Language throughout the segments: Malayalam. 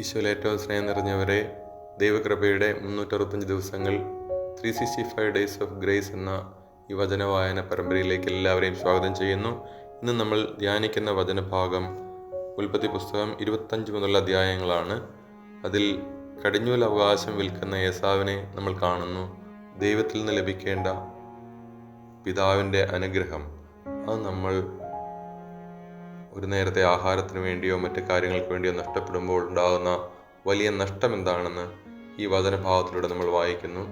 ഈശോയിൽ ഏറ്റവും സ്നേഹം നിറഞ്ഞവരെ, ദൈവകൃപയുടെ 365 ദിവസങ്ങൾ 365 ഡേയ്സ് ഓഫ് ഗ്രേസ് എന്ന ഈ വചന വായന പരമ്പരയിലേക്ക് എല്ലാവരെയും സ്വാഗതം ചെയ്യുന്നു. ഇന്ന് നമ്മൾ ധ്യാനിക്കുന്ന വചനഭാഗം ഉൽപ്പത്തി പുസ്തകം 25 മുതലുള്ള അധ്യായങ്ങളാണ്. അതിൽ കടിഞ്ഞൂൽ അവകാശം വിൽക്കുന്ന ഏസാവിനെ നമ്മൾ കാണുന്നു. ദൈവത്തിൽ നിന്ന് ലഭിക്കേണ്ട പിതാവിൻ്റെ അനുഗ്രഹം അത് നമ്മൾ ഒരു നേരത്തെ ആഹാരത്തിന് വേണ്ടിയോ മറ്റു കാര്യങ്ങൾക്ക് വേണ്ടിയോ നഷ്ടപ്പെടുമ്പോൾ ഉണ്ടാകുന്ന വലിയ നഷ്ടം എന്താണെന്ന് ഈ വചനഭാവത്തിലൂടെ നമ്മൾ വായിക്കുന്നു.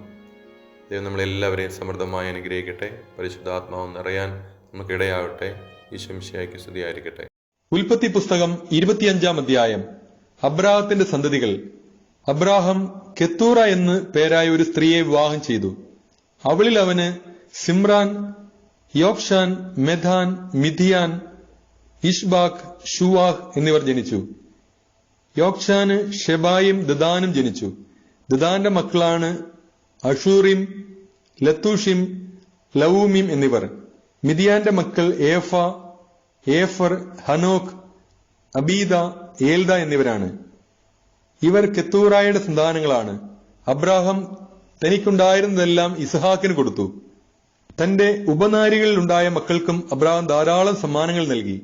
ദൈവം നമ്മളെല്ലാവരെയും സമൃദ്ധമായി അനുഗ്രഹിക്കട്ടെ. പരിശുദ്ധാത്മാവ് നിറയാൻ നമുക്കിടയാവട്ടെ. ഈശോ മിശിഹായ്ക്ക് സ്തുതിയായിരിക്കട്ടെ. ഉൽപ്പത്തി പുസ്തകം 25 അധ്യായം. അബ്രാഹത്തിന്റെ സന്തതികൾ. അബ്രാഹം കെത്തൂറ എന്ന് പേരായ ഒരു സ്ത്രീയെ വിവാഹം ചെയ്തു. അവളിൽ അവന് സിമ്രാൻ, യോക്ഷാൻ, മെധാൻ, മിഥിയാൻ, ഇഷ്ബാഖ്, ഷൂവാഹ് എന്നിവർ ജനിച്ചു. യോക്ഷാന് ഷെബായും ദദാനും ജനിച്ചു. ദദാന്റെ മക്കളാണ് അഷൂറിം, ലത്തൂഷിം, ലവൂമിം എന്നിവർ. മിദിയാന്റെ മക്കൾ ഏഫ, ഏഫർ, ഹനോക്ക്, അബീദ, ഏൽദ എന്നിവരാണ്. ഇവർ കെത്തൂറായുടെ സന്താനങ്ങളാണ്. അബ്രാഹം തനിക്കുണ്ടായിരുന്നതെല്ലാം ഇസ്ഹാക്കിന് കൊടുത്തു. തന്റെ ഉപനാരികളിലുണ്ടായ മക്കൾക്കും അബ്രാഹം ധാരാളം സമ്മാനങ്ങൾ നൽകി.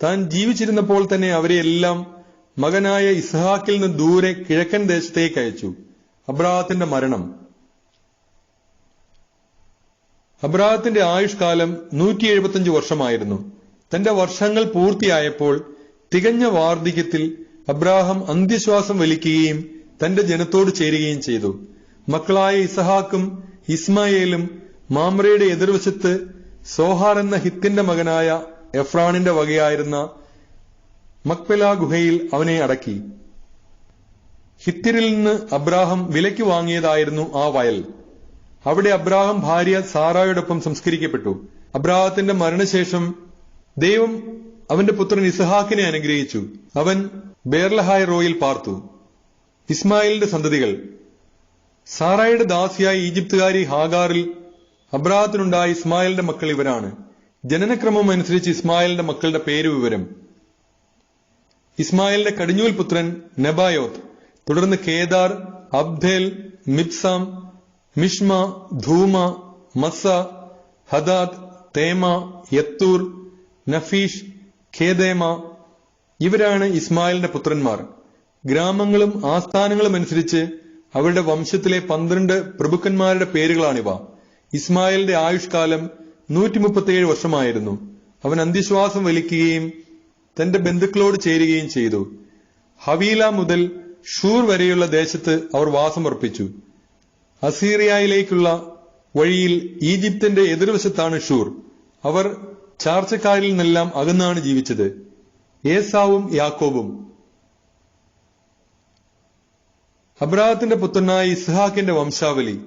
താൻ ജീവിച്ചിരുന്നപ്പോൾ തന്നെ അവരെയെല്ലാം മകനായ ഇസ്ഹാക്കിൽ നിന്ന് ദൂരെ കിഴക്കൻ ദേശത്തേക്ക് അയച്ചു. അബ്രാഹത്തിന്റെ മരണം. അബ്രാഹത്തിന്റെ ആയുഷ്കാലം 175 വർഷമായിരുന്നു. തന്റെ വർഷങ്ങൾ പൂർത്തിയായപ്പോൾ തികഞ്ഞ വാർദ്ധക്യത്തിൽ അബ്രാഹം അന്ത്യശ്വാസം വലിക്കുകയും തന്റെ ജനത്തോട് ചേരുകയും ചെയ്തു. മക്കളായ ഇസ്ഹാക്കും ഇസ്മായേലും മാമ്രയുടെ എതിർവശത്ത് സോഹാർ എന്ന ഹിത്തിന്റെ മകനായ എഫ്രാണിന്റെ വകയായിരുന്ന മക്പെല ഗുഹയിൽ അവനെ അടക്കി. ഹിത്യരിൽ നിന്ന് അബ്രാഹം വിലയ്ക്ക് വാങ്ങിയതായിരുന്നു ആ വയൽ. അവിടെ അബ്രാഹം ഭാര്യ സാറായോടൊപ്പം സംസ്കരിക്കപ്പെട്ടു. അബ്രാഹത്തിന്റെ മരണശേഷം ദൈവം അവന്റെ പുത്രൻ ഇസ്ഹാക്കിനെ അനുഗ്രഹിച്ചു. അവൻ ബേർലഹായ് റോയിൽ പാർത്തു. ഇസ്മായിലിന്റെ സന്തതികൾ. സാറായുടെ ദാസിയായ ഈജിപ്തുകാരി ഹാഗാറിൽ അബ്രാഹത്തിനുണ്ടായ ഇസ്മായിലിന്റെ മക്കൾ ഇവരാണ്. ജനനക്രമം അനുസരിച്ച് ഇസ്മായിലിന്റെ മക്കളുടെ പേര് വിവരം. ഇസ്മായിലിന്റെ കടിഞ്ഞൂൽ പുത്രൻ നെബായോത്ത്, തുടർന്ന് കേദാർ, അബ്ദേൽ, മിബ്സാം, മിഷ്മ, ധൂമ, മസ്സ, ഹദാദ്, തേമ, യത്തൂർ, നഫീഷ്, ഖേദേമ. ഇവരാണ് ഇസ്മായിലിന്റെ പുത്രന്മാർ. ഗ്രാമങ്ങളും ആസ്ഥാനങ്ങളും അനുസരിച്ച് അവരുടെ വംശത്തിലെ 12 പ്രഭുക്കന്മാരുടെ പേരുകളാണിവ. ഇസ്മായിലിന്റെ ആയുഷ്കാലം 137 വർഷമായിരുന്നു. അവൻ അന്ത്യശ്വാസം വലിക്കുകയും തന്റെ ബന്ധുക്കളോട് ചേരുകയും ചെയ്തു. ഹവീല മുതൽ ഷൂർ വരെയുള്ള ദേശത്ത് അവർ വാസമർപ്പിച്ചു. അസീറിയയിലേക്കുള്ള വഴിയിൽ ഈജിപ്തിന്റെ എതിർവശത്താണ് ഷൂർ. അവർ ചാർച്ചക്കാരിൽ നിന്നെല്ലാം അകന്നാണ് ജീവിച്ചത്. ഏസാവും യാക്കോബും. അബ്രാഹത്തിന്റെ പുത്രനായ ഇസ്ഹാക്കിന്റെ വംശാവലി.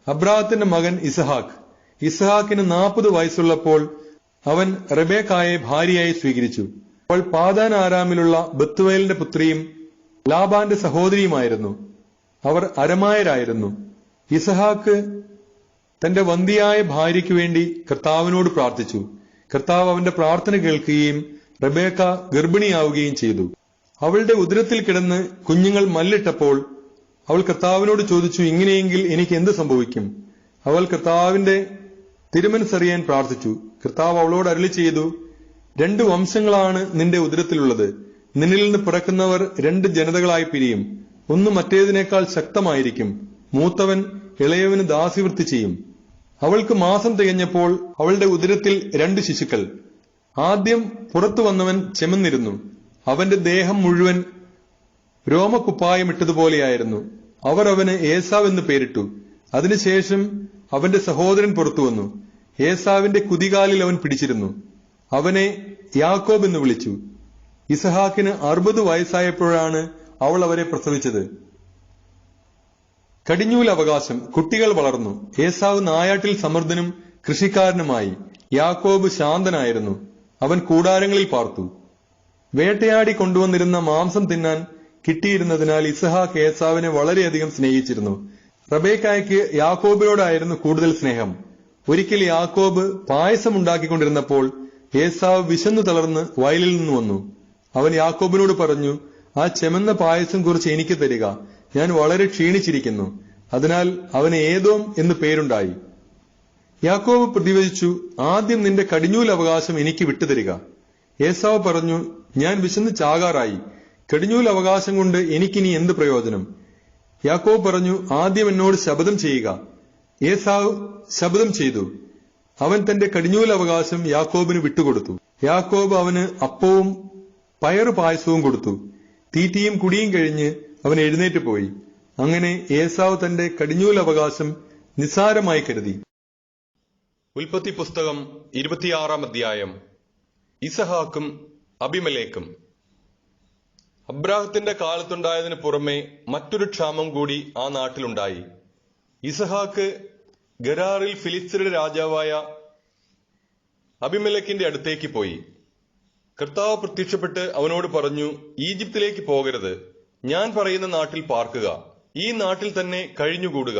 അബ്രാഹത്തിന്റെ മകൻ ഇസ്ഹാക്ക്. ഇസ്ഹാക്കിന് 40 വയസ്സുള്ളപ്പോൾ അവൻ റെബേക്കായെ ഭാര്യയായി സ്വീകരിച്ചു. അവൾ പാദാൻ ആരാമിലുള്ള ബത്തുവേലിന്റെ പുത്രിയും ലാബാന്റെ സഹോദരിയുമായിരുന്നു. അവർ അരമായരായിരുന്നു. ഇസ്ഹാക്ക് തന്റെ വന്ധ്യയായ ഭാര്യയ്ക്ക് വേണ്ടി കർത്താവിനോട് പ്രാർത്ഥിച്ചു. കർത്താവ് അവന്റെ പ്രാർത്ഥന കേൾക്കുകയും റെബേക്ക ഗർഭിണിയാവുകയും ചെയ്തു. അവളുടെ ഉദരത്തിൽ കിടന്ന് കുഞ്ഞുങ്ങൾ മല്ലിട്ടപ്പോൾ അവൾ കർത്താവിനോട് ചോദിച്ചു, ഇങ്ങനെയെങ്കിൽ എനിക്ക് എന്ത് സംഭവിക്കും? അവൾ കർത്താവിന്റെ തിരുമനസ്സറിയാൻ പ്രാർത്ഥിച്ചു. കർത്താവ് അവളോട് അരുളി ചെയ്തു, 2 വംശങ്ങളാണ് നിന്റെ ഉദരത്തിലുള്ളത്. നിന്നിൽ നിന്ന് പിറക്കുന്നവർ 2 ജനതകളായി പിരിയും. ഒന്ന് മറ്റേതിനേക്കാൾ ശക്തമായിരിക്കും. മൂത്തവൻ ഇളയവന് ദാസ്യവൃത്തി ചെയ്യും. അവൾക്ക് മാസം തികഞ്ഞപ്പോൾ അവളുടെ ഉദരത്തിൽ 2 ശിശുക്കൾ. ആദ്യം പുറത്തു വന്നവൻ ചെമന്നിരുന്നു. അവന്റെ ദേഹം മുഴുവൻ രോമക്കുപ്പായമിട്ടതുപോലെയായിരുന്നു. അവർ അവന് ഏസാവ് എന്ന് പേരിട്ടു. അതിനുശേഷം അവന്റെ സഹോദരൻ പുറത്തു വന്നു. ഏസാവിന്റെ കുതികാലിൽ അവൻ പിടിച്ചിരുന്നു. അവനെ യാക്കോബ് എന്ന് വിളിച്ചു. ഇസ്ഹാക്കിന് 60 വയസ്സായപ്പോഴാണ് അവൾ അവരെ പ്രസവിച്ചത്. കടിഞ്ഞൂൽ അവകാശം. കുട്ടികൾ വളർന്നു. ഏസാവ് നായാട്ടിൽ സമർത്ഥനും കൃഷിക്കാരനുമായി. യാക്കോബ് ശാന്തനായിരുന്നു. അവൻ കൂടാരങ്ങളിൽ പാർത്തു. വേട്ടയാടി കൊണ്ടുവന്നിരുന്ന മാംസം തിന്നാൻ കിട്ടിയിരുന്നതിനാൽ ഇസ്ഹാക്ക് ഏസാവിനെ വളരെയധികം സ്നേഹിച്ചിരുന്നു. റബേക്കായ്ക്ക് യാക്കോബിനോടായിരുന്നു കൂടുതൽ സ്നേഹം. ഒരിക്കൽ യാക്കോബ് പായസം ഉണ്ടാക്കിക്കൊണ്ടിരുന്നപ്പോൾ ഏസാവ് വിശന്നു തളർന്ന് വയലിൽ നിന്ന് വന്നു. അവൻ യാക്കോബിനോട് പറഞ്ഞു, ആ ചെമന്ന പായസം കുറിച്ച് എനിക്ക് തരിക, ഞാൻ വളരെ ക്ഷീണിച്ചിരിക്കുന്നു. അതിനാൽ അവന് ഏദോം എന്ന് പേരുണ്ടായി. യാക്കോബ് പ്രതിവചിച്ചു, ആദ്യം നിന്റെ കടിഞ്ഞൂൽ അവകാശം എനിക്ക് വിട്ടുതരിക. ഏസാവ് പറഞ്ഞു, ഞാൻ വിശന്ന് ചാകാറായി, കടിഞ്ഞൂൽ അവകാശം കൊണ്ട് എനിക്കിനി എന്ത് പ്രയോജനം? യാക്കോബ് പറഞ്ഞു, ആദ്യം എന്നോട് ശപഥം ചെയ്യുക. ഏസാവ് ശപഥം ചെയ്തു. അവൻ തന്റെ കടിഞ്ഞൂൽ അവകാശം യാക്കോബിന് വിട്ടുകൊടുത്തു. യാക്കോബ് അവന് അപ്പവും പയറു പായസവും കൊടുത്തു. തീറ്റിയും കുടിയും കഴിഞ്ഞ് അവൻ എഴുന്നേറ്റ് പോയി. അങ്ങനെ ഏസാവ് തന്റെ കടിഞ്ഞൂൽ അവകാശം നിസ്സാരമായി കരുതി. ഉൽപ്പത്തി പുസ്തകം 26-ാം അധ്യായം. ഇസഹാക്കും അബിമലേക്കും. അബ്രാഹത്തിന്റെ കാലത്തുണ്ടായതിനു പുറമെ മറ്റൊരു ക്ഷാമം കൂടി ആ നാട്ടിലുണ്ടായി. ഇസഹാക്ക് ഗരാറിൽ ഫിലിസ്ത്യരുടെ രാജാവായ അബിമലേക്കിന്റെ അടുത്തേക്ക് പോയി. കർത്താവ് പ്രത്യക്ഷപ്പെട്ട് അവനോട് പറഞ്ഞു, ഈജിപ്തിലേക്ക് പോകരുത്, ഞാൻ പറയുന്ന നാട്ടിൽ പാർക്കുക, ഈ നാട്ടിൽ തന്നെ കഴിഞ്ഞുകൂടുക.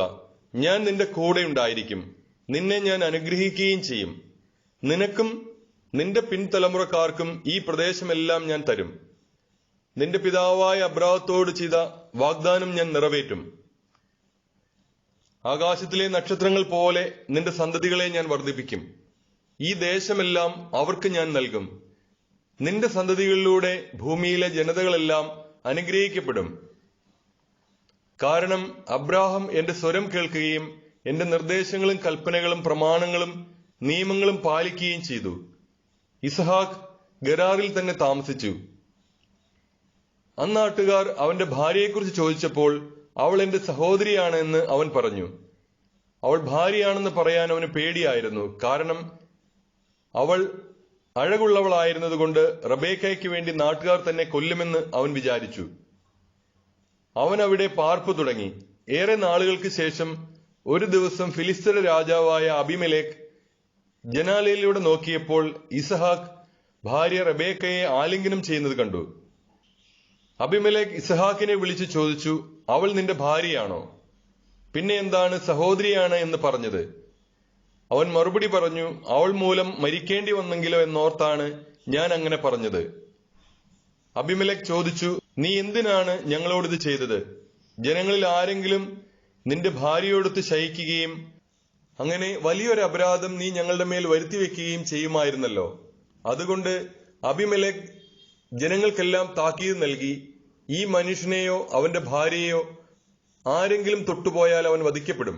ഞാൻ നിന്റെ കൂടെ ഉണ്ടായിരിക്കും, നിന്നെ ഞാൻ അനുഗ്രഹിക്കുകയും ചെയ്യും. നിനക്കും നിന്റെ പിൻതലമുറക്കാർക്കും ഈ പ്രദേശമെല്ലാം ഞാൻ തരും. നിന്റെ പിതാവായ അബ്രാഹത്തോട് ചെയ്ത വാഗ്ദാനം ഞാൻ നിറവേറ്റും. ആകാശത്തിലെ നക്ഷത്രങ്ങൾ പോലെ നിന്റെ സന്തതികളെ ഞാൻ വർദ്ധിപ്പിക്കും. ഈ ദേശമെല്ലാം അവർക്ക് ഞാൻ നൽകും. നിന്റെ സന്തതികളിലൂടെ ഭൂമിയിലെ ജനതകളെല്ലാം അനുഗ്രഹിക്കപ്പെടും. കാരണം അബ്രാഹം എന്റെ സ്വരം കേൾക്കുകയും എന്റെ നിർദ്ദേശങ്ങളും കൽപ്പനകളും പ്രമാണങ്ങളും നിയമങ്ങളും പാലിക്കുകയും ചെയ്തു. ഇസഹാക്ക് ഗരാറിൽ തന്നെ താമസിച്ചു. അന്നാട്ടുകാർ അവന്റെ ഭാര്യയെക്കുറിച്ച് ചോദിച്ചപ്പോൾ അവൾ എന്റെ സഹോദരിയാണ് എന്ന് അവൻ പറഞ്ഞു. അവൾ ഭാര്യയാണെന്ന് പറയാൻ അവന് പേടിയായിരുന്നു. കാരണം അവൾ അഴകുള്ളവളായിരുന്നതുകൊണ്ട് റബേക്കയ്ക്ക് വേണ്ടി നാട്ടുകാർ തന്നെ കൊല്ലുമെന്ന് അവൻ വിചാരിച്ചു. അവൻ അവിടെ പാർപ്പ് തുടങ്ങി. ഏറെ നാളുകൾക്ക് ശേഷം ഒരു ദിവസം ഫിലിസ്ത്യരുടെ രാജാവായ അബിമേലെക്ക് ജനാലയിലൂടെ നോക്കിയപ്പോൾ ഇസഹാക്ക് ഭാര്യ റബേക്കയെ ആലിംഗനം ചെയ്യുന്നത് കണ്ടു. അബിമേലെക്ക് ഇസഹാക്കിനെ വിളിച്ചു ചോദിച്ചു, അവൾ നിന്റെ ഭാര്യയാണോ? പിന്നെ എന്താണ് സഹോദരിയാണ് എന്ന് പറഞ്ഞത്? അവൻ മറുപടി പറഞ്ഞു, അവൾ മൂലം മരിക്കേണ്ടി വന്നെങ്കിലോ എന്നോർത്താണ് ഞാൻ അങ്ങനെ പറഞ്ഞത്. അബിമേലെക്ക് ചോദിച്ചു, നീ എന്തിനാണ് ഞങ്ങളോടിത് ചെയ്തത്? ജനങ്ങളിൽ ആരെങ്കിലും നിന്റെ ഭാര്യയോടൊത്ത് ശയിക്കുകയും അങ്ങനെ വലിയൊരു അപരാധം നീ ഞങ്ങളുടെ മേൽ വരുത്തിവെക്കുകയും ചെയ്യുമായിരുന്നല്ലോ. അതുകൊണ്ട് അബിമേലെക്ക് ജനങ്ങൾക്കെല്ലാം താക്കീത് നൽകി, ഈ മനുഷ്യനെയോ അവന്റെ ഭാര്യയെയോ ആരെങ്കിലും തൊട്ടുപോയാൽ അവൻ വധിക്കപ്പെടും.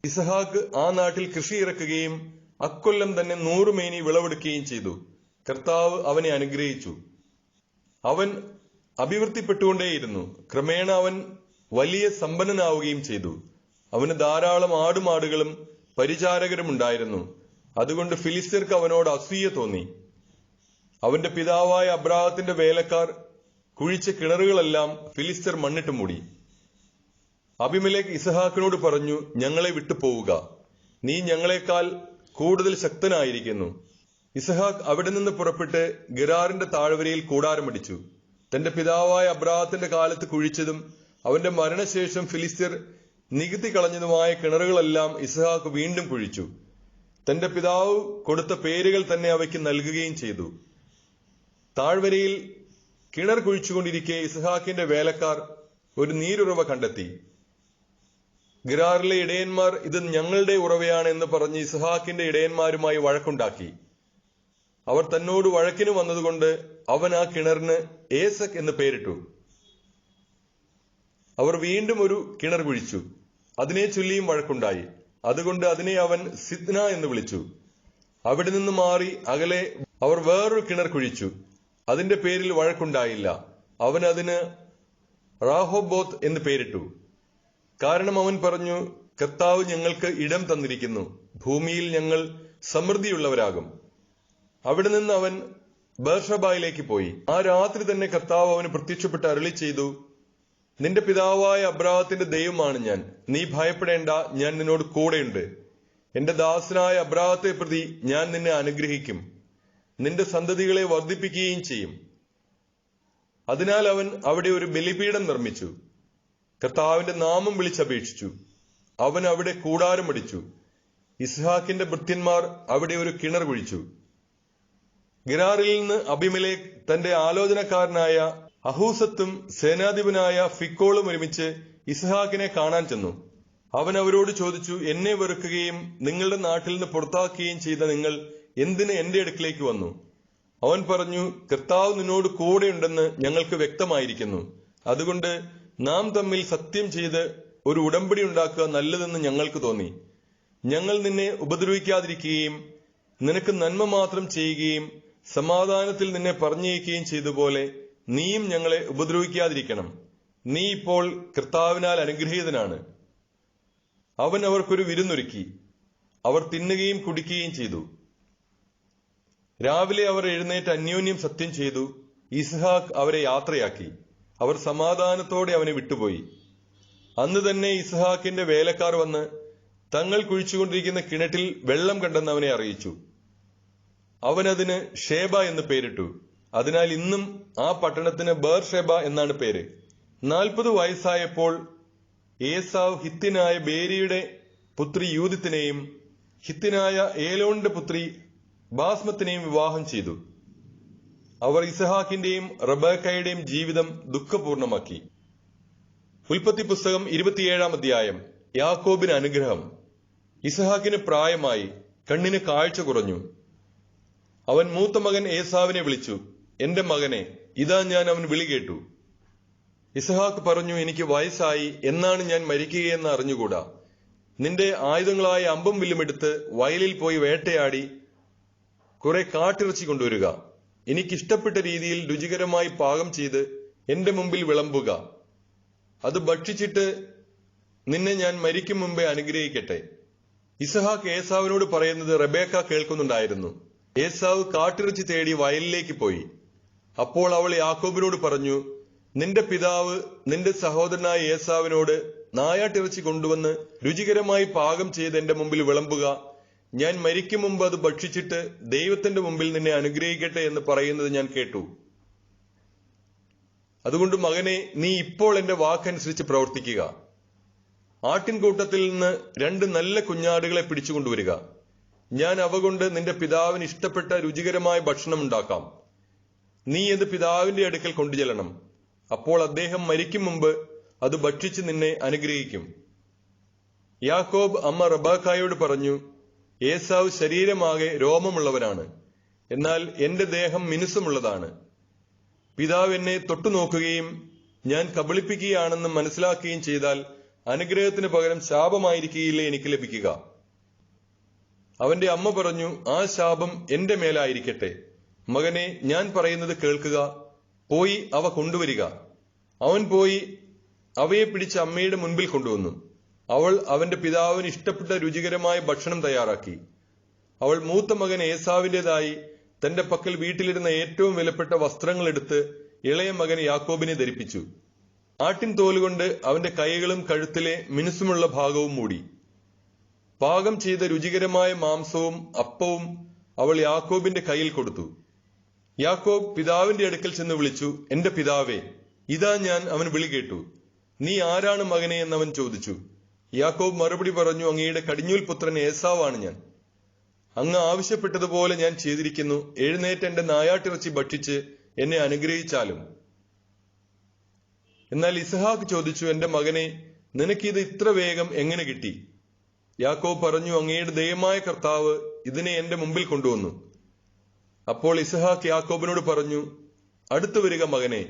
ഇസഹാക്ക് ആ നാട്ടിൽ കൃഷി ഇറക്കുകയും അക്കൊല്ലം തന്നെ 100 മേനി വിളവെടുക്കുകയും ചെയ്തു. കർത്താവ് അവനെ അനുഗ്രഹിച്ചു. അവൻ അഭിവൃദ്ധിപ്പെട്ടുകൊണ്ടേയിരുന്നു. ക്രമേണ അവൻ വലിയ സമ്പന്നനാവുകയും ചെയ്തു. അവന് ധാരാളം ആടുമാടുകളും പരിചാരകരും ഉണ്ടായിരുന്നു. അതുകൊണ്ട് ഫിലിസ്ത്യർക്ക് അവനോട് അസൂയ തോന്നി. അവന്റെ പിതാവായ അബ്രാഹത്തിന്റെ വേലക്കാർ കുഴിച്ച കിണറുകളെല്ലാം ഫിലിസ്ത്യർ മണ്ണിട്ട് മൂടി. അബിമേലെക്ക് ഇസഹാക്കിനോട് പറഞ്ഞു, ഞങ്ങളെ വിട്ടുപോവുക, നീ ഞങ്ങളെക്കാൾ കൂടുതൽ ശക്തനായിരിക്കുന്നു. ഇസഹാക്ക് അവിടെ നിന്ന് പുറപ്പെട്ട് ഗരാറിന്റെ താഴ്വരയിൽ കൂടാരമടിച്ചു. തന്റെ പിതാവായ അബ്രാഹത്തിന്റെ കാലത്ത് കുഴിച്ചതും അവന്റെ മരണശേഷം ഫിലിസ്ത്യർ നികുതി കളഞ്ഞതുമായ കിണറുകളെല്ലാം ഇസഹാക്ക് വീണ്ടും കുഴിച്ചു. തന്റെ പിതാവ് കൊടുത്ത പേരുകൾ തന്നെ അവയ്ക്ക് നൽകുകയും ചെയ്തു. താഴ്വരയിൽ കിണർ കുഴിച്ചുകൊണ്ടിരിക്കെ ഇസഹാക്കിന്റെ വേലക്കാർ ഒരു നീരുറവ കണ്ടെത്തി. ഗരാറിലെ ഇടയന്മാർ ഇത് ഞങ്ങളുടെ ഉറവയാണ് എന്ന് പറഞ്ഞ് ഇസഹാക്കിന്റെ ഇടയന്മാരുമായി വഴക്കുണ്ടാക്കി. അവർ തന്നോട് വഴക്കിന് വന്നതുകൊണ്ട് അവൻ ആ കിണറിന് ഏസക് എന്ന് പേരിട്ടു. അവർ വീണ്ടും ഒരു കിണർ കുഴിച്ചു. അതിനെ ചൊല്ലിയും വഴക്കുണ്ടായി. അതുകൊണ്ട് അതിനെ അവൻ സിദ്ന എന്ന് വിളിച്ചു. അവിടെ നിന്ന് മാറി അകലെ അവർ വേറൊരു കിണർ കുഴിച്ചു. അതിന്റെ പേരിൽ വഴക്കുണ്ടായില്ല. അവൻ അതിന് റാഹോബോത്ത് എന്ന് പേരിട്ടു. കാരണം അവൻ പറഞ്ഞു, കർത്താവ് ഞങ്ങൾക്ക് ഇടം തന്നിരിക്കുന്നു, ഭൂമിയിൽ ഞങ്ങൾ സമൃദ്ധിയുള്ളവരാകും. അവിടെ നിന്ന് അവൻ ബേർഷബയിലേക്ക് പോയി. ആ രാത്രി തന്നെ കർത്താവ് അവന് പ്രത്യക്ഷപ്പെട്ട് അരുളി ചെയ്തു, നിന്റെ പിതാവായ അബ്രാഹത്തിന്റെ ദൈവമാണ് ഞാൻ, നീ ഭയപ്പെടേണ്ട, ഞാൻ നിന്നോട് കൂടെയുണ്ട്. എന്റെ ദാസനായ അബ്രാഹത്തെ പ്രതി ഞാൻ നിന്നെ അനുഗ്രഹിക്കും, നിന്റെ സന്തതികളെ വർദ്ധിപ്പിക്കുകയും ചെയ്യും. അതിനാൽ അവൻ അവിടെ ഒരു ബലിപീഠം നിർമ്മിച്ചു. കർത്താവിന്റെ നാമം വിളിച്ചപേക്ഷിച്ചു. അവൻ അവിടെ കൂടാരമടിച്ചു. ഇസ്ഹാക്കിന്റെ ഭൃത്യന്മാർ അവിടെ ഒരു കിണർ കുഴിച്ചു. ഗരാറിൽ നിന്ന് അബിമേലെക്ക് തന്റെ ആലോചനക്കാരനായ അഹൂസത്തും സേനാധിപനായ ഫിക്കോളും ഒരുമിച്ച് ഇസ്ഹാക്കിനെ കാണാൻ ചെന്നു. അവൻ അവരോട് ചോദിച്ചു, എന്നെ വെറുക്കുകയും നിങ്ങളുടെ നാട്ടിൽ നിന്ന് പുറത്താക്കുകയും ചെയ്ത നിങ്ങൾ എന്തിന് എന്റെ അടുക്കിലേക്ക് വന്നു? അവൻ പറഞ്ഞു, കർത്താവ് നിന്നോട് കൂടെയുണ്ടെന്ന് ഞങ്ങൾക്ക് വ്യക്തമായിരിക്കുന്നു. അതുകൊണ്ട് നാം തമ്മിൽ സത്യം ചെയ്ത് ഒരു ഉടമ്പടി ഉണ്ടാക്കുക നല്ലതെന്ന് ഞങ്ങൾക്ക് തോന്നി. ഞങ്ങൾ നിന്നെ ഉപദ്രവിക്കാതിരിക്കുകയും നിനക്ക് നന്മ മാത്രം ചെയ്യുകയും സമാധാനത്തിൽ നിന്നെ പറഞ്ഞയക്കുകയും ചെയ്തതുപോലെ നീയും ഞങ്ങളെ ഉപദ്രവിക്കാതിരിക്കണം. നീ ഇപ്പോൾ കർത്താവിനാൽ അനുഗ്രഹീതനാണ്. അവൻ അവർക്കൊരു വിരുന്നൊരുക്കി. അവർ തിന്നുകയും കുടിക്കുകയും ചെയ്തു. രാവിലെ അവർ എഴുന്നേറ്റ് അന്യോന്യം സത്യം ചെയ്തു. ഇസ്ഹാക്ക് അവരെ യാത്രയാക്കി. അവർ സമാധാനത്തോടെ അവനെ വിട്ടുപോയി. അന്ന് തന്നെ ഇസ്ഹാക്കിന്റെ വേലക്കാർ വന്ന് തങ്ങൾ കുഴിച്ചുകൊണ്ടിരിക്കുന്ന കിണറ്റിൽ വെള്ളം കണ്ടെന്ന് അവനെ അറിയിച്ചു. അവനതിന് ഷേബ എന്ന് പേരിട്ടു. അതിനാൽ ഇന്നും ആ പട്ടണത്തിന് ബേർഷേബ എന്നാണ് പേര്. 40 വയസ്സായപ്പോൾ ഏസാവ് ഹിത്യനായ ബേരിയുടെ പുത്രി യൂദിത്തിനെയും ഹിത്യനായ ഏലോണിന്റെ പുത്രി ബാസ്മത്തിനെയും വിവാഹം ചെയ്തു. അവർ ഇസ്ഹാക്കിന്റെയും റബേക്കയുടെയും ജീവിതം ദുഃഖപൂർണമാക്കി. ഉൽപ്പത്തി പുസ്തകം 27-ാം അധ്യായം. യാക്കോബിന് അനുഗ്രഹം. ഇസ്ഹാക്കിന് പ്രായമായി, കണ്ണിന് കാഴ്ച കുറഞ്ഞു. അവൻ മൂത്ത മകൻ ഏസാവിനെ വിളിച്ചു, എന്റെ മകനെ, ഇതാ ഞാൻ അവൻ വിളി കേട്ടു. ഇസ്ഹാക്ക് പറഞ്ഞു, എനിക്ക് വയസ്സായി, എന്നാണ് ഞാൻ മരിക്കുകയെന്ന് അറിഞ്ഞുകൂടാ. നിന്റെ ആയുധങ്ങളായ അമ്പും വില്ലും എടുത്ത് വയലിൽ പോയി വേട്ടയാടി കുറെ കാട്ടിറച്ചി കൊണ്ടുവരിക. എനിക്കിഷ്ടപ്പെട്ട രീതിയിൽ രുചികരമായി പാകം ചെയ്ത് എന്റെ മുമ്പിൽ വിളമ്പുക. അത് ഭക്ഷിച്ചിട്ട് നിന്നെ ഞാൻ മരിക്കും മുമ്പേ അനുഗ്രഹിക്കട്ടെ. ഇസ്ഹാക്ക് ഏസാവിനോട് പറയുന്നത് റബേക്ക കേൾക്കുന്നുണ്ടായിരുന്നു. ഏസാവ് കാട്ടിറച്ചി തേടി വയലിലേക്ക് പോയി. അപ്പോൾ അവൾ യാക്കോബിനോട് പറഞ്ഞു, നിന്റെ പിതാവ് നിന്റെ സഹോദരനായ ഏസാവിനോട് നായാട്ടിറച്ചി കൊണ്ടുവന്ന് രുചികരമായി പാകം ചെയ്ത് എന്റെ മുമ്പിൽ വിളമ്പുക. ഞാൻ മരിക്കും മുമ്പ് അത് ഭക്ഷിച്ചിട്ട് ദൈവത്തിന്റെ മുമ്പിൽ നിന്നെ അനുഗ്രഹിക്കട്ടെ എന്ന് പറയുന്നത് ഞാൻ കേട്ടു. അതുകൊണ്ട് മകനെ, നീ ഇപ്പോൾ എന്റെ വാക്കനുസരിച്ച് പ്രവർത്തിക്കുക. ആട്ടിൻകൂട്ടത്തിൽ നിന്ന് 2 നല്ല കുഞ്ഞാടുകളെ പിടിച്ചുകൊണ്ടുവരിക. ഞാൻ അവ കൊണ്ട് നിന്റെ പിതാവിന് ഇഷ്ടപ്പെട്ട രുചികരമായ ഭക്ഷണം ഉണ്ടാക്കാം. നീ അത് പിതാവിന്റെ അടുക്കൽ കൊണ്ടുചെല്ലണം. അപ്പോൾ അദ്ദേഹം മരിക്കും മുമ്പ് അത് ഭക്ഷിച്ച് നിന്നെ അനുഗ്രഹിക്കും. യാക്കോബ് അമ്മ റബേക്കയോട് പറഞ്ഞു, ഏസാവ് ശരീരമാകെ രോമമുള്ളവനാണ്, എന്നാൽ എന്റെ ദേഹം മിനുസമുള്ളതാണ്. പിതാവ് എന്നെ തൊട്ടുനോക്കുകയും ഞാൻ കബളിപ്പിക്കുകയാണെന്ന് മനസ്സിലാക്കുകയും ചെയ്താൽ അനുഗ്രഹത്തിന് പകരം ശാപമായിരിക്കില്ലേ എനിക്ക് ലഭിക്കുക? അവന്റെ അമ്മ പറഞ്ഞു, ആ ശാപം എന്റെ മേലായിരിക്കട്ടെ. മകനെ, ഞാൻ പറയുന്നത് കേൾക്കുക. പോയി അവ കൊണ്ടുവരിക. അവൻ പോയി അവയെ പിടിച്ച് അമ്മയുടെ മുൻപിൽ കൊണ്ടുവന്നു. അവൾ അവന്റെ പിതാവിന് ഇഷ്ടപ്പെട്ട രുചികരമായ ഭക്ഷണം തയ്യാറാക്കി. അവൾ മൂത്ത മകൻ ഏസാവിന്റേതായി തന്റെ പക്കൽ വീട്ടിലിരുന്ന ഏറ്റവും വിലപ്പെട്ട വസ്ത്രങ്ങൾ എടുത്ത് ഇളയ മകൻ യാക്കോബിനെ ധരിപ്പിച്ചു. ആട്ടിൻ തോലുകൊണ്ട് അവന്റെ കൈകളും കഴുത്തിലെ മിനുസമുള്ള ഭാഗവും മൂടി. പാകം ചെയ്ത രുചികരമായ മാംസവും അപ്പവും അവൾ യാക്കോബിന്റെ കയ്യിൽ കൊടുത്തു. യാക്കോബ് പിതാവിന്റെ അടുക്കൽ ചെന്ന് വിളിച്ചു, എന്റെ പിതാവേ, ഇതാ ഞാൻ. അവൻ വിളി കേട്ടു. നീ ആരാണ് മകനെ എന്നവൻ ചോദിച്ചു. യാക്കോബ് മറുപടി പറഞ്ഞു, അങ്ങയുടെ കടിഞ്ഞൂൽ പുത്രൻ ഏസാവാണ് ഞാൻ. അങ്ങ് ആവശ്യപ്പെട്ടതുപോലെ ഞാൻ ചെയ്തിരിക്കുന്നു. എഴുന്നേറ്റ് എന്റെ നായാട്ടിറച്ചി ഭക്ഷിച്ച് എന്നെ അനുഗ്രഹിച്ചാലും. എന്നാൽ ഇസ്ഹാക്ക് ചോദിച്ചു, എന്റെ മകനെ, നിനക്കിത് ഇത്ര വേഗം എങ്ങനെ കിട്ടി? യാക്കോബ് പറഞ്ഞു, അങ്ങയുടെ ദൈവമായ കർത്താവ് ഇതിനെ എന്റെ മുമ്പിൽ കൊണ്ടുവന്നു. അപ്പോൾ ഇസ്ഹാക്ക് യാക്കോബിനോട് പറഞ്ഞു, അടുത്തു വരിക മകനെ,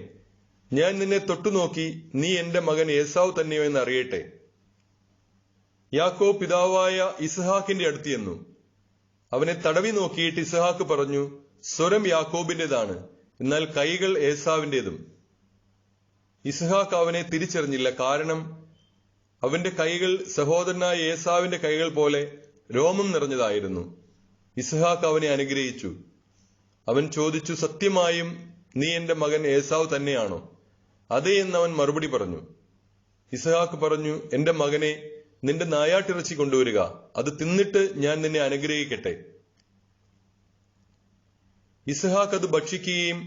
ഞാൻ നിന്നെ തൊട്ടുനോക്കി നീ എന്റെ മകൻ ഏസാവ് തന്നെയോ എന്ന് അറിയട്ടെ. യാക്കോബ് പിതാവായ ഇസ്ഹാക്കിന്റെ അടുത്ത് ചെന്നു. അവനെ തടവി നോക്കിയിട്ട് ഇസ്ഹാക്ക് പറഞ്ഞു, സ്വരം യാക്കോബിന്റേതാണ്, എന്നാൽ കൈകൾ ഏസാവിന്റേതും. ഇസ്ഹാക്ക് അവനെ തിരിച്ചറിഞ്ഞില്ല, കാരണം അവന്റെ കൈകൾ സഹോദരനായ ഏസാവിന്റെ കൈകൾ പോലെ രോമം നിറഞ്ഞതായിരുന്നു. ഇസ്ഹാക്ക് അവനെ അനുഗ്രഹിച്ചു. അവൻ ചോദിച്ചു, സത്യമായും നീ എന്റെ മകൻ ഏസാവ് തന്നെയാണോ? അതേ എന്നവൻ മറുപടി പറഞ്ഞു. ഇസ്ഹാക്ക് പറഞ്ഞു, എന്റെ മകനെ, നിന്റെ നായാട്ടിറച്ചി കൊണ്ടുവരിക. അത് തിന്നിട്ട് ഞാൻ നിന്നെ അനുഗ്രഹിക്കട്ടെ. ഇസ്ഹാക്ക് അത് ഭക്ഷിക്കുകയും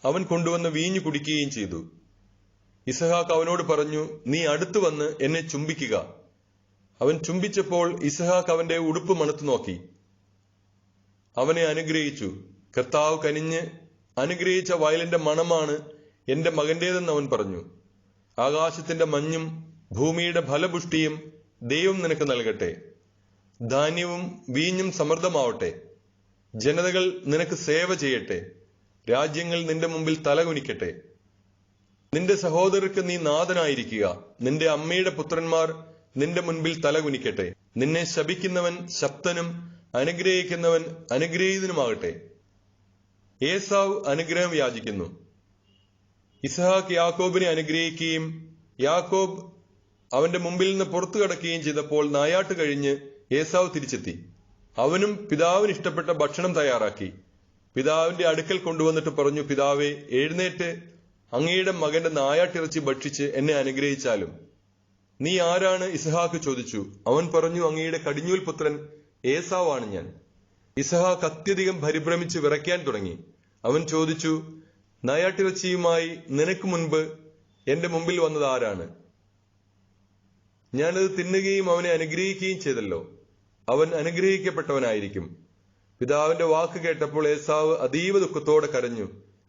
അവൻ കൊണ്ടുവന്ന് വീഞ്ഞു കുടിക്കുകയും ചെയ്തു. ഇസ്ഹാക്ക് അവനോട് പറഞ്ഞു, നീ അടുത്തു വന്ന് എന്നെ ചുംബിക്കുക. അവൻ ചുംബിച്ചപ്പോൾ ഇസ്ഹാക്ക് അവന്റെ ഉടുപ്പ് മണത്തു നോക്കി. അവനെ അനുഗ്രഹിച്ചു. കർത്താവ് കനിഞ്ഞ് അനുഗ്രഹിച്ച വയലിന്റെ മണമാണ് എന്റെ മകന്റേതെന്ന് അവൻ പറഞ്ഞു. ആകാശത്തിന്റെ മഞ്ഞും ഭൂമിയുടെ ഫലപുഷ്ടിയും ദൈവം നിനക്ക് നൽകട്ടെ. ധാന്യവും വീഞ്ഞും സമൃദ്ധമാവട്ടെ. ജനതകൾ നിനക്ക് സേവ ചെയ്യട്ടെ. രാജ്യങ്ങൾ നിന്റെ മുമ്പിൽ തലകുനിക്കട്ടെ. നിന്റെ സഹോദരർക്ക് നീ നാഥനായിരിക്കുക. നിന്റെ അമ്മയുടെ പുത്രന്മാർ നിന്റെ മുൻപിൽ തലകുനിക്കട്ടെ. നിന്നെ ശപിക്കുന്നവൻ ശപ്തനും അനുഗ്രഹിക്കുന്നവൻ അനുഗ്രഹീതനുമാകട്ടെ. ഏസാവ് അനുഗ്രഹം യാചിക്കുന്നു. ഇസ്ഹാക്ക് യാക്കോബിനെ അനുഗ്രഹിക്കുകയും യാക്കോബ് അവന്റെ മുമ്പിൽ നിന്ന് പുറത്തു കടക്കുകയും ചെയ്തപ്പോൾ നായാട്ട് കഴിഞ്ഞ് ഏസാവ് തിരിച്ചെത്തി. അവനും പിതാവിന് ഇഷ്ടപ്പെട്ട ഭക്ഷണം തയ്യാറാക്കി പിതാവിന്റെ അടുക്കൽ കൊണ്ടുവന്നിട്ട് പറഞ്ഞു, പിതാവേ, എഴുന്നേറ്റ് അങ്ങയുടെ മകന്റെ നായാട്ടിറച്ചി ഭക്ഷിച്ച് എന്നെ അനുഗ്രഹിച്ചാലും. നീ ആരാണ്? ഇസ്ഹാക്ക് ചോദിച്ചു. അവൻ പറഞ്ഞു, അങ്ങയുടെ കടിഞ്ഞൂൽ പുത്രൻ ഏസാവാണ് ഞാൻ. ഇസ്ഹാക്ക് അത്യധികം പരിഭ്രമിച്ച് വിറയ്ക്കാൻ തുടങ്ങി. അവൻ ചോദിച്ചു, നായാട്ടിറച്ചിയുമായി നിനക്ക് മുൻപ് എന്റെ മുമ്പിൽ വന്നത് ആരാണ്? ഞാനത് തിന്നുകയും അവനെ അനുഗ്രഹിക്കുകയും ചെയ്തല്ലോ. അവൻ അനുഗ്രഹിക്കപ്പെട്ടവനായിരിക്കും. പിതാവിന്റെ വാക്ക് കേട്ടപ്പോൾ ഏസാവ് അതീവ ദുഃഖത്തോടെ കരഞ്ഞു.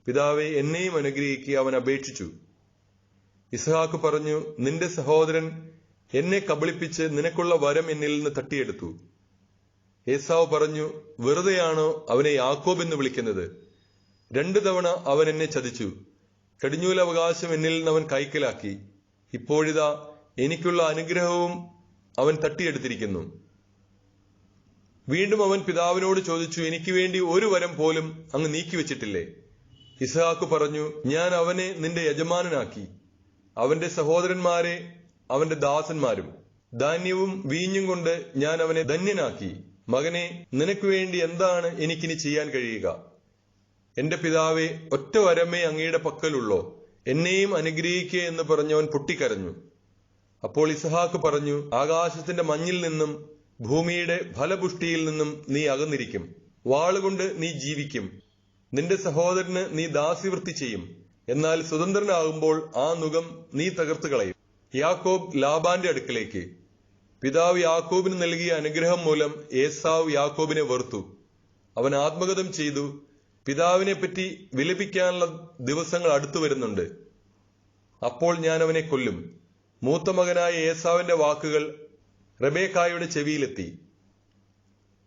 പിതാവെ, എന്നെയും അനുഗ്രഹിക്കുക, അവൻ അപേക്ഷിച്ചു. ഇസ്ഹാക്ക് പറഞ്ഞു, നിന്റെ സഹോദരൻ എന്നെ കബളിപ്പിച്ച് നിനക്കുള്ള വരം എന്നിൽ നിന്ന് തട്ടിയെടുത്തു. ഏസാവ് പറഞ്ഞു, വെറുതെയാണോ അവനെ യാക്കോബ് എന്ന് വിളിക്കുന്നത്? 2 തവണ അവൻ എന്നെ ചതിച്ചു. കടിഞ്ഞൂലവകാശം എന്നിൽ നിന്ന് അവൻ കൈക്കലാക്കി. ഇപ്പോഴിതാ എനിക്കുള്ള അനുഗ്രഹവും അവൻ തട്ടിയെടുത്തിരിക്കുന്നു. വീണ്ടും അവൻ പിതാവിനോട് ചോദിച്ചു, എനിക്ക് വേണ്ടി ഒരു വരം പോലും അങ്ങ് നീക്കിവെച്ചിട്ടില്ലേ? ഇസ്ഹാക്ക് പറഞ്ഞു, ഞാൻ അവനെ നിന്റെ യജമാനനാക്കി, അവന്റെ സഹോദരന്മാരെ അവന്റെ ദാസന്മാരും. ധാന്യവും വീഞ്ഞും കൊണ്ട് ഞാൻ അവനെ ധന്യനാക്കി. മകനെ, നിനക്ക് വേണ്ടി എന്താണ് എനിക്കിനി ചെയ്യാൻ കഴിയുക? എന്റെ പിതാവെ, ഒറ്റ വരമേ അങ്ങയുടെ പക്കലുള്ളോ? എന്നെയും അനുഗ്രഹിക്കുക എന്ന് പറഞ്ഞവൻ പൊട്ടിക്കരഞ്ഞു. അപ്പോൾ ഇസ്ഹാക്ക് പറഞ്ഞു, ആകാശത്തിന്റെ മഞ്ഞിൽ നിന്നും ഭൂമിയുടെ ഫലപുഷ്ടിയിൽ നിന്നും നീ അകന്നിരിക്കും. വാളുകൊണ്ട് നീ ജീവിക്കും. നിന്റെ സഹോദരന് നീ ദാസ്യവൃത്തി ചെയ്യും. എന്നാൽ സ്വതന്ത്രനാകുമ്പോൾ ആ നുകം നീ തകർത്തു കളയും. യാക്കോബ് ലാബാന്റെ അടുക്കലേക്ക്. പിതാവ് യാക്കോബിന് നൽകിയ അനുഗ്രഹം മൂലം ഏസാവ് യാക്കോബിനെ വെറുത്തു. അവൻ ആത്മഗതം ചെയ്തു. പിതാവിനെ പറ്റി വിലപിക്കാനുള്ള ദിവസങ്ങൾ അടുത്തു വരുന്നുണ്ട്. അപ്പോൾ ഞാൻ അവനെ കൊല്ലും. മൂത്ത മകനായ ഏസാവിന്റെ വാക്കുകൾ റെബേക്കായുടെ ചെവിയിലെത്തി.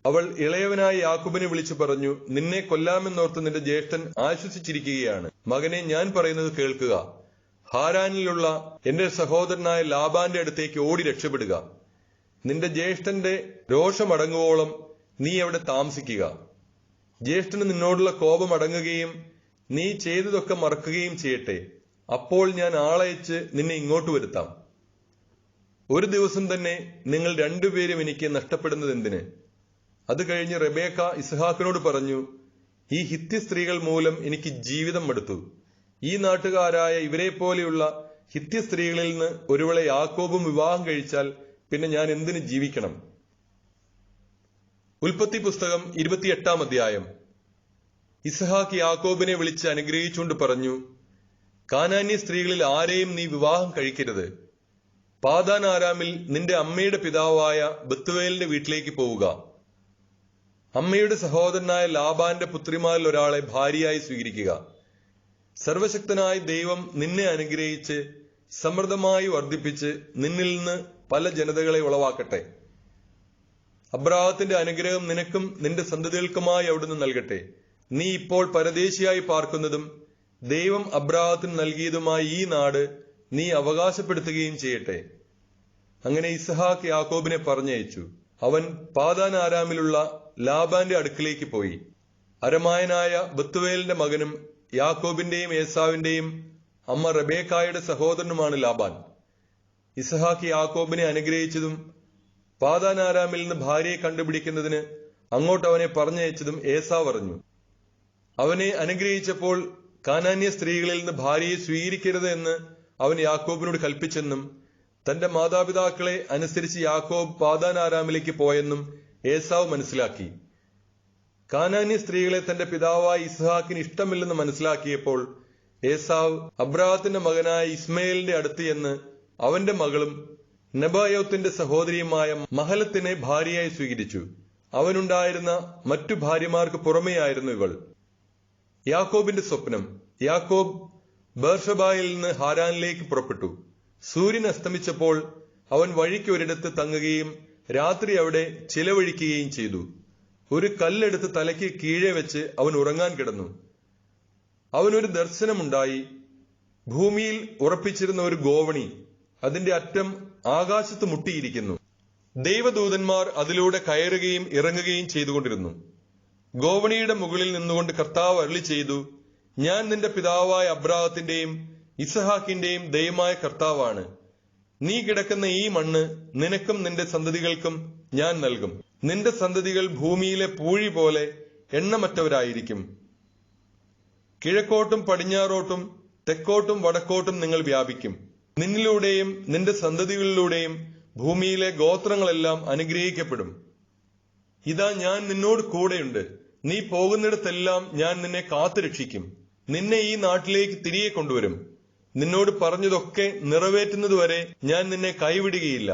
അവൾ ഇളയവനായ യാക്കോബിനെ വിളിച്ചു പറഞ്ഞു, നിന്നെ കൊല്ലാമെന്നോർത്ത് നിന്റെ ജ്യേഷ്ഠൻ ആശ്വസിച്ചിരിക്കുകയാണ്. മകനെ, ഞാൻ പറയുന്നത് കേൾക്കുക. ഹാരാനിലുള്ള എന്റെ സഹോദരനായ ലാബാന്റെ അടുത്തേക്ക് ഓടി രക്ഷപ്പെടുക. നിന്റെ ജ്യേഷ്ഠന്റെ രോഷമടങ്ങുവോളം നീ അവിടെ താമസിക്കുക. ജ്യേഷ്ഠന് നിന്നോടുള്ള കോപം അടങ്ങുകയും നീ ചെയ്തതൊക്കെ മറക്കുകയും ചെയ്യട്ടെ. അപ്പോൾ ഞാൻ ആളയച്ച് നിന്നെ ഇങ്ങോട്ട് വരുത്താം. ഒരു ദിവസം തന്നെ നിങ്ങൾ 2 പേരും എനിക്ക് നഷ്ടപ്പെടുന്നത് എന്തിന്? അത് കഴിഞ്ഞ് റെബേക്ക ഇസ്ഹാക്കിനോട് പറഞ്ഞു, ഈ ഹിത്യ സ്ത്രീകൾ മൂലം എനിക്ക് ജീവിതം മടുത്തു. ഈ നാട്ടുകാരായ ഇവരെ പോലെയുള്ള ഹിത്യ സ്ത്രീകളിൽ നിന്ന് ഒരുവളെ യാക്കോബും വിവാഹം കഴിച്ചാൽ പിന്നെ ഞാൻ എന്തിന് ജീവിക്കണം? ഉൽപ്പത്തി പുസ്തകം 28-ാം അധ്യായം. ഇസ്ഹാക്ക് യാക്കോബിനെ വിളിച്ച് അനുഗ്രഹിച്ചുകൊണ്ട് പറഞ്ഞു, കാനാന്യ സ്ത്രീകളിൽ ആരെയും നീ വിവാഹം കഴിക്കരുത്. പാദാൻ ആരാമിൽ നിന്റെ അമ്മയുടെ പിതാവായ ബത്തുവേലിന്റെ വീട്ടിലേക്ക് പോവുക. അമ്മയുടെ സഹോദരനായ ലാബാന്റെ പുത്രിമാരിൽ ഒരാളെ ഭാര്യയായി സ്വീകരിക്കുക. സർവശക്തനായ ദൈവം നിന്നെ അനുഗ്രഹിച്ച് സമൃദ്ധമായി വർദ്ധിപ്പിച്ച് നിന്നിൽ നിന്ന് പല ജനതകളെ ഉളവാക്കട്ടെ. അബ്രാഹത്തിന്റെ അനുഗ്രഹം നിനക്കും നിന്റെ സന്തതികൾക്കുമായി അവിടുന്ന് നൽകട്ടെ. നീ ഇപ്പോൾ പരദേശിയായി പാർക്കുന്നതും ദൈവം അബ്രാഹത്തിന് നൽകിയതുമായ ഈ നാട് നീ അവകാശപ്പെടുത്തുകയും ചെയ്യട്ടെ. അങ്ങനെ ഇസ്ഹാക്ക് യാക്കോബിനെ പറഞ്ഞയച്ചു. അവൻ പാദാൻ ആരാമിലുള്ള ലാബാന്റെ അടുക്കിലേക്ക് പോയി. അരമായനായ ബത്തുവേലിന്റെ മകനും യാക്കോബിന്റെയും ഏസാവിന്റെയും അമ്മ റെബേക്കായുടെ സഹോദരനുമാണ് ലാബാൻ. ഇസ്ഹാക്ക് യാക്കോബിനെ അനുഗ്രഹിച്ചതും പാദാൻ ആരാമിൽ നിന്ന് ഭാര്യയെ കണ്ടുപിടിക്കുന്നതിന് അങ്ങോട്ട് അവനെ പറഞ്ഞയച്ചതും ഏസാവ് അറിഞ്ഞു. അവനെ അനുഗ്രഹിച്ചപ്പോൾ കാനാന്യ സ്ത്രീകളിൽ നിന്ന് ഭാര്യയെ സ്വീകരിക്കരുത് എന്ന് അവൻ യാക്കോബിനോട് കൽപ്പിച്ചെന്നും തന്റെ മാതാപിതാക്കളെ അനുസരിച്ച് യാക്കോബ് പാദാൻ ആരാമിലേക്ക് പോയെന്നും ഏസാവ് മനസ്സിലാക്കി. കാനാന്യ സ്ത്രീകളെ തന്റെ പിതാവായ ഇസ്ഹാക്കിന് ഇഷ്ടമില്ലെന്ന് മനസ്സിലാക്കിയപ്പോൾ ഏസാവ് അബ്രാഹത്തിന്റെ മകനായ ഇസ്മയേലിന്റെ അടുത്ത് എന്ന് അവന്റെ മകളും നെബായോത്തിന്റെ സഹോദരിയുമായ മഹലത്തിനെ ഭാര്യയായി സ്വീകരിച്ചു. അവനുണ്ടായിരുന്ന മറ്റു ഭാര്യമാർക്ക് പുറമെയായിരുന്നു ഇവൾ. യാക്കോബിന്റെ സ്വപ്നം. യാക്കോബ് ബേർഷബായിൽ നിന്ന് ഹാരാനിലേക്ക് പുറപ്പെട്ടു. സൂര്യൻ അസ്തമിച്ചപ്പോൾ അവൻ വഴിക്ക് ഒരിടത്ത് തങ്ങുകയും രാത്രി അവിടെ ചിലവഴിക്കുകയും ചെയ്തു. ഒരു കല്ലെടുത്ത് തലയ്ക്ക് കീഴെ വെച്ച് അവൻ ഉറങ്ങാൻ കിടന്നു. അവനൊരു ദർശനമുണ്ടായി. ഭൂമിയിൽ ഉറപ്പിച്ചിരുന്ന ഒരു ഗോവണി അതിന്റെ അറ്റം ആകാശത്ത് മുട്ടിയിരിക്കുന്നു. ദൈവദൂതന്മാർ അതിലൂടെ കയറുകയും ഇറങ്ങുകയും ചെയ്തുകൊണ്ടിരുന്നു. ഗോവണിയുടെ മുകളിൽ നിന്നുകൊണ്ട് കർത്താവ് അരുളി ചെയ്തു, ഞാൻ നിന്റെ പിതാവായ അബ്രാഹത്തിന്റെയും ഇസഹാക്കിന്റെയും ദൈവമായ കർത്താവാണ്. നീ കിടക്കുന്ന ഈ മണ്ണ് നിനക്കും നിന്റെ സന്തതികൾക്കും ഞാൻ നൽകും. നിന്റെ സന്തതികൾ ഭൂമിയിലെ പൂഴി പോലെ എണ്ണമറ്റവരായിരിക്കും. കിഴക്കോട്ടും പടിഞ്ഞാറോട്ടും തെക്കോട്ടും വടക്കോട്ടും നിങ്ങൾ വ്യാപിക്കും. നിന്നിലൂടെയും നിന്റെ സന്തതികളിലൂടെയും ഭൂമിയിലെ ഗോത്രങ്ങളെല്ലാം അനുഗ്രഹിക്കപ്പെടും. ഇതാ, ഞാൻ നിന്നോട് കൂടെയുണ്ട്. നീ പോകുന്നിടത്തെല്ലാം ഞാൻ നിന്നെ കാത്തുരക്ഷിക്കും. നിന്നെ ഈ നാട്ടിലേക്ക് തിരികെ കൊണ്ടുവരും. നിന്നോട് പറഞ്ഞതൊക്കെ നിറവേറ്റുന്നതുവരെ ഞാൻ നിന്നെ കൈവിടുകയില്ല.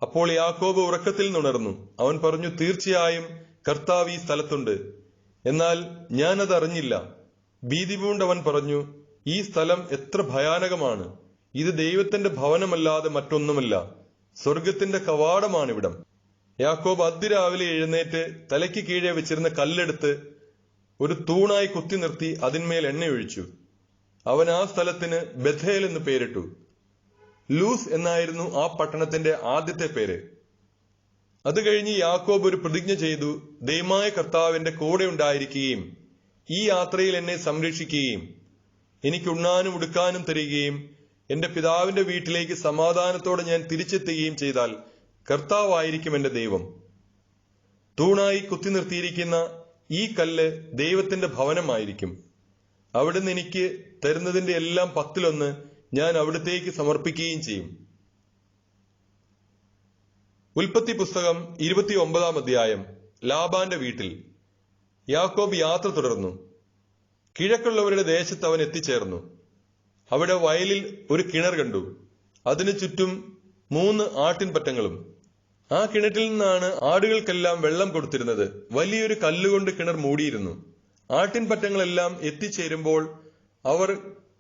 അപ്പോൾ യാക്കോബ് ഉറക്കത്തിൽ നിന്നുണർന്നു. അവൻ പറഞ്ഞു, തീർച്ചയായും കർത്താവ് ഈ സ്ഥലത്തുണ്ട്. എന്നാൽ ഞാനത് അറിഞ്ഞില്ല. ഭീതി പൂണ്ടവൻ പറഞ്ഞു, ഈ സ്ഥലം എത്ര ഭയാനകമാണ്! ഇത് ദൈവത്തിന്റെ ഭവനമല്ലാതെ മറ്റൊന്നുമല്ല. സ്വർഗത്തിന്റെ കവാടമാണിവിടം. യാക്കോബ് അതിരാവിലെ എഴുന്നേറ്റ് തലയ്ക്ക് കീഴെ വെച്ചിരുന്ന കല്ലെടുത്ത് ഒരു തൂണായി കുത്തി നിർത്തി അതിന്മേൽ എണ്ണയൊഴിച്ചു. അവൻ ആ സ്ഥലത്തിന് ബഥേൽ എന്ന് പേരിട്ടു. ലൂസ് എന്നായിരുന്നു ആ പട്ടണത്തിന്റെ ആദ്യത്തെ പേര്. അത് കഴിഞ്ഞ് യാക്കോബ് ഒരു പ്രതിജ്ഞ ചെയ്തു, ദൈവമായ കർത്താവിന്റെ കൂടെ ഉണ്ടായിരിക്കുകയും ഈ യാത്രയിൽ എന്നെ സംരക്ഷിക്കുകയും എനിക്ക് ഉണ്ണാനും ഉടുക്കാനും തരികയും എന്റെ പിതാവിന്റെ വീട്ടിലേക്ക് സമാധാനത്തോടെ ഞാൻ തിരിച്ചെത്തുകയും ചെയ്താൽ കർത്താവായിരിക്കും എന്റെ ദൈവം. തൂണായി കുത്തി നിർത്തിയിരിക്കുന്ന ഈ കല്ല് ദൈവത്തിന്റെ ഭവനമായിരിക്കും. അവിടുന്ന് എനിക്ക് തരുന്നതിന്റെ എല്ലാം 10 ഞാൻ അവിടത്തേക്ക് സമർപ്പിക്കുകയും ചെയ്യും. ഉൽപ്പത്തി പുസ്തകം 29 അധ്യായം. ലാബാന്റെ വീട്ടിൽ. യാക്കോബ് യാത്ര തുടർന്നു. കിഴക്കുള്ളവരുടെ ദേശത്ത് അവൻ എത്തിച്ചേർന്നു. അവിടെ വയലിൽ ഒരു കിണർ കണ്ടു. അതിനു ചുറ്റും 3 ആട്ടിൻപറ്റങ്ങളും. ആ കിണറ്റിൽ നിന്നാണ് ആടുകൾക്കെല്ലാം വെള്ളം കൊടുത്തിരുന്നത്. വലിയൊരു കല്ലുകൊണ്ട് കിണർ മൂടിയിരുന്നു. ആട്ടിൻപറ്റങ്ങളെല്ലാം എത്തിച്ചേരുമ്പോൾ അവർ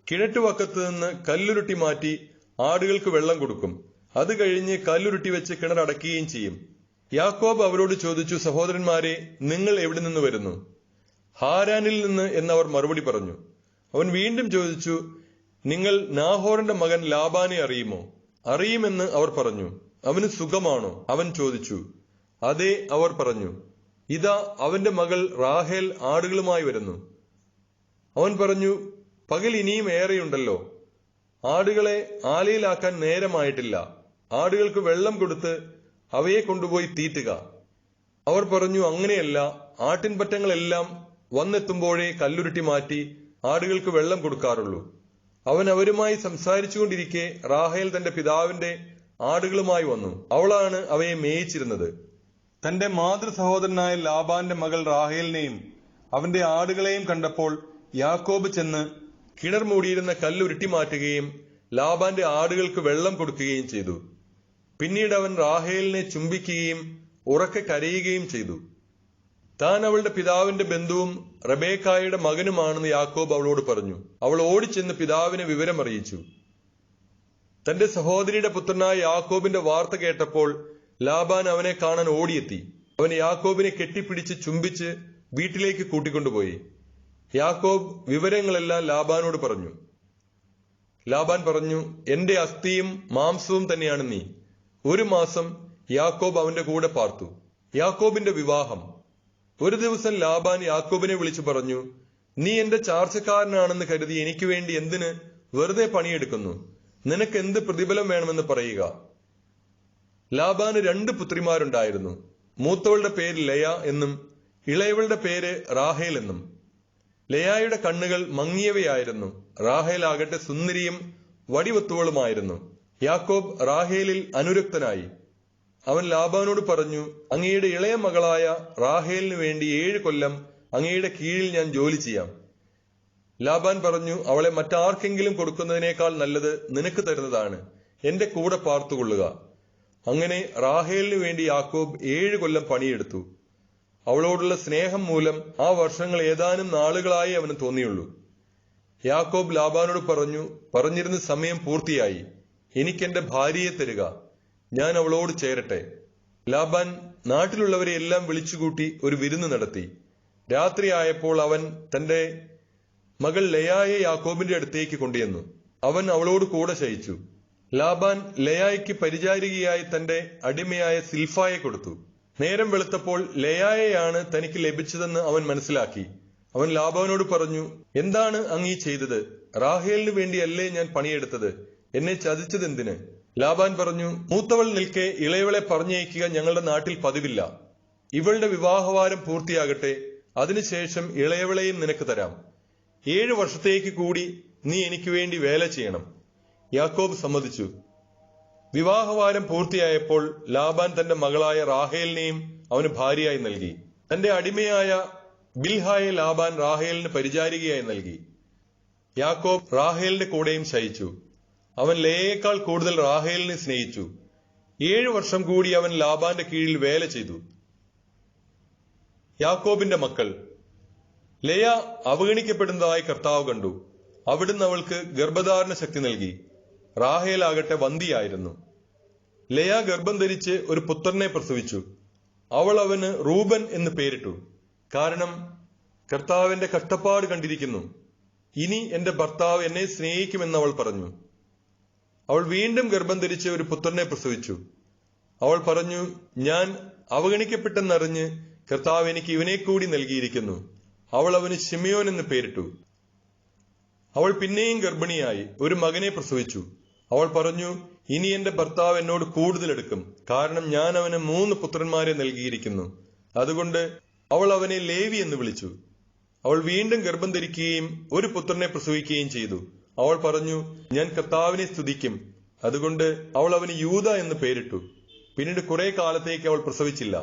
കിണറ്റുവക്കത്ത് നിന്ന് കല്ലുരുട്ടി മാറ്റി ആടുകൾക്ക് വെള്ളം കൊടുക്കും. അത് കഴിഞ്ഞ് കല്ലുരുട്ടി വെച്ച് കിണർ അടയ്ക്കുകയും ചെയ്യും. യാക്കോബ് അവരോട് ചോദിച്ചു, സഹോദരന്മാരെ, നിങ്ങൾ എവിടെ നിന്ന് വരുന്നു? ഹാരാനിൽ നിന്ന് എന്നവർ മറുപടി പറഞ്ഞു. അവൻ വീണ്ടും ചോദിച്ചു, നിങ്ങൾ നാഹോറിന്റെ മകൻ ലാബാനെ അറിയുമോ? അറിയുമെന്ന് അവർ പറഞ്ഞു. അവന് സുഖമാണോ? അവൻ ചോദിച്ചു. അതെ, അവർ പറഞ്ഞു. ഇതാ, അവന്റെ മകൾ റാഹേൽ ആടുകളുമായി വരുന്നു. അവൻ പറഞ്ഞു, പകൽ ഇനിയും ഏറെയുണ്ടല്ലോ. ആടുകളെ ആലയിലാക്കാൻ നേരമായിട്ടില്ല. ആടുകൾക്ക് വെള്ളം കൊടുത്ത് അവയെ കൊണ്ടുപോയി തീറ്റുക. അവർ പറഞ്ഞു, അങ്ങനെയല്ല. ആട്ടിൻപറ്റങ്ങളെല്ലാം വന്നെത്തുമ്പോഴേ കല്ലുരുട്ടി മാറ്റി ആടുകൾക്ക് വെള്ളം കൊടുക്കാറുള്ളൂ. അവൻ അവരുമായി സംസാരിച്ചുകൊണ്ടിരിക്കെ റാഹേൽ തന്റെ പിതാവിന്റെ ആടുകളുമായി വന്നു. അവളാണ് അവയെ മേയിച്ചിരുന്നത്. തന്റെ മാതൃ സഹോദരനായ ലാബാന്റെ മകൾ റാഹേലിനെയും അവന്റെ ആടുകളെയും കണ്ടപ്പോൾ യാക്കോബ് ചെന്ന് കിണർ മൂടിയിരുന്ന കല്ലുരുട്ടി മാറ്റുകയും ലാബാന്റെ ആടുകൾക്ക് വെള്ളം കൊടുക്കുകയും ചെയ്തു. പിന്നീട് അവൻ റാഹേലിനെ ചുംബിക്കുകയും ഉറക്കെ കരയുകയും ചെയ്തു. താൻ അവളുടെ പിതാവിന്റെ ബന്ധുവും റബേക്കായുടെ മകനുമാണെന്ന് യാക്കോബ് അവളോട് പറഞ്ഞു. അവൾ ഓടിച്ചെന്ന് പിതാവിനെ വിവരമറിയിച്ചു. തന്റെ സഹോദരിയുടെ പുത്രനായ യാക്കോബിന്റെ വാർത്ത കേട്ടപ്പോൾ ലാബാൻ അവനെ കാണാൻ ഓടിയെത്തി. അവൻ യാക്കോബിനെ കെട്ടിപ്പിടിച്ച് ചുംബിച്ച് വീട്ടിലേക്ക് കൂട്ടിക്കൊണ്ടുപോയി. യാക്കോബ് വിവരങ്ങളെല്ലാം ലാബാനോട് പറഞ്ഞു. ലാബാൻ പറഞ്ഞു, എന്റെ അസ്ഥിയും മാംസവും തന്നെയാണ് നീ. 1 മാസം യാക്കോബ് അവന്റെ കൂടെ പാർത്തു. യാക്കോബിന്റെ വിവാഹം. ഒരു ദിവസം ലാബാൻ യാക്കോബിനെ വിളിച്ചു പറഞ്ഞു, നീ എന്റെ ചാർച്ചക്കാരനാണെന്ന് കരുതി എനിക്ക് വേണ്ടി എന്തിന് വെറുതെ പണിയെടുക്കുന്നു? നിനക്ക് എന്ത് പ്രതിഫലം വേണമെന്ന് പറയുക. ലാബാന് 2 പുത്രിമാരുണ്ടായിരുന്നു. മൂത്തവളുടെ പേര് ലയ എന്നും ഇളയവളുടെ പേര് റാഹേൽ എന്നും. ലയായുടെ കണ്ണുകൾ മങ്ങിയവയായിരുന്നു. റാഹേൽ ആകട്ടെ സുന്ദരിയും വടിവത്തുവളുമായിരുന്നു. യാക്കോബ് റാഹേലിൽ അനുരക്തനായി. അവൻ ലാബാനോട് പറഞ്ഞു, അങ്ങയുടെ ഇളയ മകളായ റാഹേലിന് വേണ്ടി 7 കൊല്ലം അങ്ങയുടെ കീഴിൽ ഞാൻ ജോലി ചെയ്യാം. ലാബാൻ പറഞ്ഞു, അവളെ മറ്റാർക്കെങ്കിലും കൊടുക്കുന്നതിനേക്കാൾ നല്ലത് നിനക്ക് തരുന്നതാണ്. എന്റെ കൂടെ പാർത്തുകൊള്ളുക. അങ്ങനെ റാഹേലിനു വേണ്ടി യാക്കോബ് 7 കൊല്ലം പണിയെടുത്തു. അവളോടുള്ള സ്നേഹം മൂലം ആ വർഷങ്ങൾ ഏതാനും നാളുകളായി അവന് തോന്നിയുള്ളൂ. യാക്കോബ് ലാബാനോട് പറഞ്ഞിരുന്ന സമയം പൂർത്തിയായി. എനിക്കെന്റെ ഭാര്യയെ തരിക, ഞാൻ അവളോട് ചേരട്ടെ. ലാബാൻ നാട്ടിലുള്ളവരെ എല്ലാം വിളിച്ചുകൂട്ടി ഒരു വിരുന്ന് നടത്തി. രാത്രിയായപ്പോൾ അവൻ തന്റെ മകൾ ലയായെ യാക്കോബിന്റെ അടുത്തേക്ക് കൊണ്ടുവന്നു. അവൻ അവളോട് കൂടെ ശയിച്ചു. ലാബാൻ ലയായ്ക്ക് പരിചാരികയായി തന്റെ അടിമയായ സിൽഫായെ കൊടുത്തു. നേരം വെളുത്തപ്പോൾ ലയായെയാണ് തനിക്ക് ലഭിച്ചതെന്ന് അവൻ മനസ്സിലാക്കി. അവൻ ലാബാനോട് പറഞ്ഞു, എന്താണ് അങ്ങീ ചെയ്തത്? റാഹേലിനു വേണ്ടിയല്ലേ ഞാൻ പണിയെടുത്തത്? എന്നെ ചതിച്ചതെന്തിന്? ലാബാൻ പറഞ്ഞു, മൂത്തവൾ നിൽക്കെ ഇളയവളെ പറഞ്ഞയക്കുക ഞങ്ങളുടെ നാട്ടിൽ പതിവില്ല. ഇവളുടെ വിവാഹവാരം പൂർത്തിയാകട്ടെ, അതിനുശേഷം ഇളയവളെയും നിനക്ക് തരാം. 7 വർഷത്തേക്ക് കൂടി നീ എനിക്ക് വേണ്ടി വേല ചെയ്യണം. യാക്കോബ് സമ്മതിച്ചു. വിവാഹവാരം പൂർത്തിയായപ്പോൾ ലാബാൻ തന്റെ മകളായ റാഹേലിനെയും അവന് ഭാര്യയായി നൽകി. തന്റെ അടിമയായ ബിൽഹായെ ലാബാൻ റാഹേലിന് പരിചാരികയായി നൽകി. യാക്കോബ് റാഹേലിന്റെ കൂടെയും ശയിച്ചു. അവൻ ലേയേക്കാൾ കൂടുതൽ റാഹേലിനെ സ്നേഹിച്ചു. 7 വർഷം കൂടി അവൻ ലാബാന്റെ കീഴിൽ വേല ചെയ്തു. യാക്കോബിന്റെ മക്കൾ. ലയ അവഗണിക്കപ്പെടുന്നതായി കർത്താവ് കണ്ടു. അവിടുന്ന് അവൾക്ക് ഗർഭധാരണ ശക്തി നൽകി. റാഹേലാകട്ടെ വന്ധിയായിരുന്നു. ലയ ഗർഭം ധരിച്ച് ഒരു പുത്രനെ പ്രസവിച്ചു. അവൾ അവന് റൂബൻ എന്ന് പേരിട്ടു. കാരണം കർത്താവിന്റെ കഷ്ടപ്പാട് കണ്ടിരിക്കുന്നു. ഇനി എന്റെ ഭർത്താവ് എന്നെ സ്നേഹിക്കുമെന്ന് അവൾ പറഞ്ഞു. അവൾ വീണ്ടും ഗർഭം ധരിച്ച് ഒരു പുത്രനെ പ്രസവിച്ചു. അവൾ പറഞ്ഞു, ഞാൻ അവഗണിക്കപ്പെട്ടെന്നറിഞ്ഞ് കർത്താവ് എനിക്ക് ഇവനെ കൂടി നൽകിയിരിക്കുന്നു. അവൾ അവന് ശിമയോൻ എന്ന് പേരിട്ടു. അവൾ പിന്നെയും ഗർഭിണിയായി ഒരു മകനെ പ്രസവിച്ചു. അവൾ പറഞ്ഞു, ഇനി എന്റെ ഭർത്താവ് എന്നോട് കൂടുതൽ എടുക്കും, കാരണം ഞാൻ അവന് 3 പുത്രന്മാരെ നൽകിയിരിക്കുന്നു. അതുകൊണ്ട് അവൾ അവനെ ലേവി എന്ന് വിളിച്ചു. അവൾ വീണ്ടും ഗർഭം ധരിക്കുകയും ഒരു പുത്രനെ പ്രസവിക്കുകയും ചെയ്തു. അവൾ പറഞ്ഞു, ഞാൻ കർത്താവിനെ സ്തുതിക്കും. അതുകൊണ്ട് അവൾ അവന് യൂദ എന്ന് പേരിട്ടു. പിന്നീട് കുറെ കാലത്തേക്ക് അവൾ പ്രസവിച്ചില്ല.